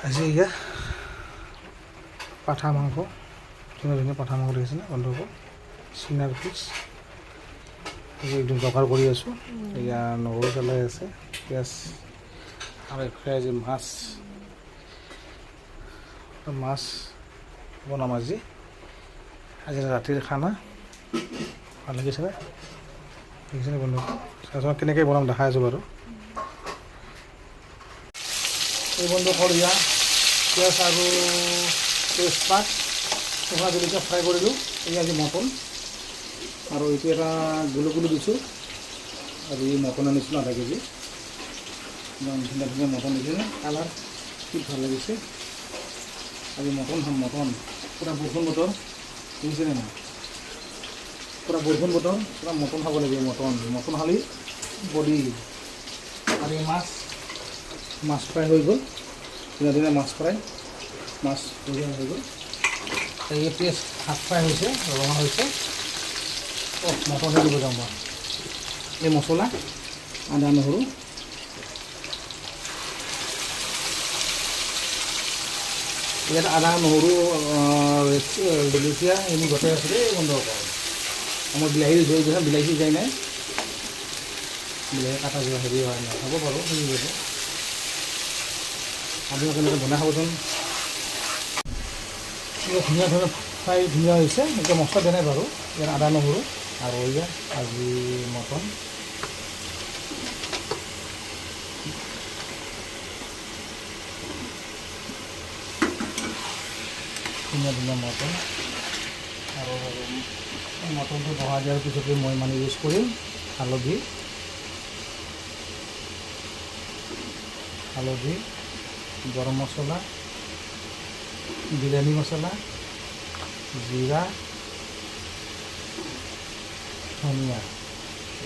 আজি এয়া পাঠা মাংস, ধুনীয়া ধুনীয়া পাঠা মাংস দেখিছেনে বন্ধুসকল, চিনাৰ পিচ একদম জোগাৰ কৰি আছোঁ। এয়া নহৰু পেলাই আছে, পিঁয়াজ আৰু এইফালে আজি মাছ বনাম আজি ৰাতিৰ খানা। ভাল লাগিছেনে দেখিছেনে বন্ধুসকল? চাওঁচোন কেনেকৈ বনাম দেখাই আছোঁ বাৰু। এই বন্ধুসকল এয়া পিঁয়াজ আৰু তেজপাত শুকান জলকীয়া ফ্ৰাই কৰিলোঁ। এই আজি মটন আৰু এইটো এটা গুলুগুলু দিছোঁ। আজি মটন আনিছিলোঁ আধা কেজি, ইমান ধুনীয়া ধুনীয়া মটন দিছিলে, কালাৰ কি ভাল লাগিছে। আজি মটন খাম, মটন পূৰা বৰষুণ বতৰ বুজিছেনে নাই, পূৰা বৰষুণ বতৰ, পূৰা মটন খাব লাগিব। মটন খালি বডি। আৰু এই মাছ ফ্ৰাই হৈ গ'ল, ধুনীয়া ধুনীয়া মাছ ফ্ৰাই, মাছ বঢ়িয়া হৈ গ'ল। এই পিঁয়াজ হাফ ফ্ৰাই হৈছে, ৰঙা হৈছে। মটনহে দিব যাওঁ মই। এই মছলা আদা নহৰু, ইয়াত আদা নহৰু জলকীয়া এইবোৰ গোটেই আছে দেই বন্ধুসকল। আমাৰ বিলাহী হৈ গৈছে, বিলাহী সিজাই নাই, বিলাহী কাটা যোৱা হেৰি হোৱা নাই, হ'ব বাৰু সিজি যাব। আপোনালোকে এনেকৈ বনাই খাবচোন, ধুনীয়া ধৰণে ফ্ৰাই ধুনীয়া হৈছে। এতিয়া মছলা দিয়া নাই বাৰু, ইয়াত আদা নহৰু আৰু ইয়াত আজি মটন। ধুনীয়া ধুনীয়া মটন আৰু মটনটো বহাই দিয়াৰ পিছতে মই ইউজ কৰিম হালধি, গৰম মছলা, বিৰিয়ানী মছলা, জিৰা, ধনিয়া,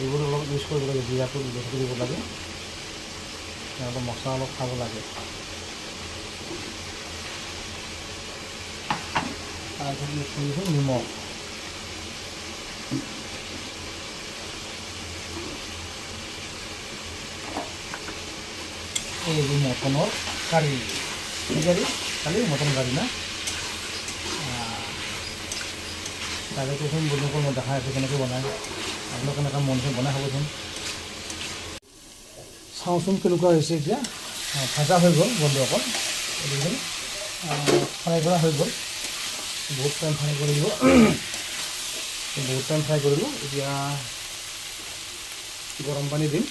এইবোৰ অলপ ইউজ কৰিব লাগে। জিৰাটো বেছিকৈ দিব লাগে, অলপ মছলা অলপ খাব লাগে। তাৰপিছত ইউজ কৰিছোঁ নিমখ। এই যে মটনৰ কাৰী, কালি মটন কাৰী না, তাৰে কৈছোন বন্ধুসকল মই দেখাই আছোঁ কেনেকৈ বনাই। আপোনালোকে এনেকৈ মনটো বনাই খাবচোন, চাওঁচোন কেনেকুৱা হৈছে। এতিয়া ভাজা হৈ গ'ল বন্ধুসকল, ফ্ৰাই কৰা হৈ গ'ল। বহুত টাইম ফ্ৰাই কৰিলোঁ, এতিয়া গৰম পানী দিম।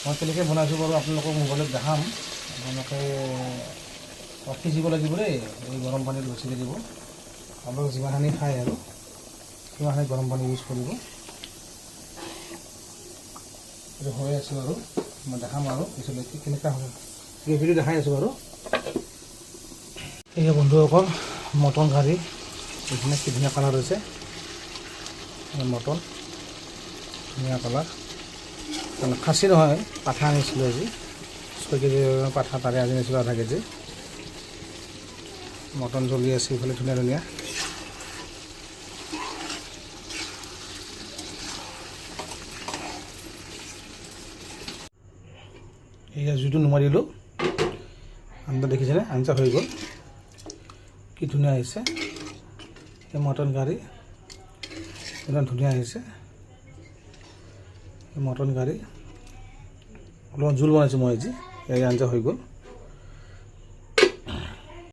মই কেনেকৈ বনাইছোঁ বাৰু আপোনালোকক মোবাইলত দেখাম। আপোনালোকে সিজিব লাগিব দেই, এই গৰম পানীত বেছিকৈ দিব। আপোনালোকে যিমানখিনি খায় আৰু সিমানখিনি গৰম পানী ইউজ কৰিব। এইটো হৈ আছোঁ আৰু মই দেখাম আৰু পিছলৈকে কেনেকুৱা হয়, গ্ৰেভিটো দেখাই আছোঁ বাৰু। এই বন্ধুসকল মটন কাৰী, এইখিনি কি ধুনীয়া কালাৰ হৈছে। মটন ধুনীয়া কালাৰ, খাচী নহয়, পাঠা আনিছিলোঁ আজি 6 কেজি পাঠা, তাৰে আজি আনিছিলোঁ আধা কেজি। মটন জ্বলি আছে এইফালে ধুনীয়া ধুনীয়া। এয়া জুইটো নুমাই দিলোঁ, আঞ্জা দেখিছেনে, আঞ্জা হৈ গ'ল, কি ধুনীয়া হৈছে। এই মটন কাৰী ইমান ধুনীয়া হৈছে। এই মটন কাৰী অলপমান জোল বনাইছোঁ মই আজি, এই আঞ্জা হৈ গ'ল।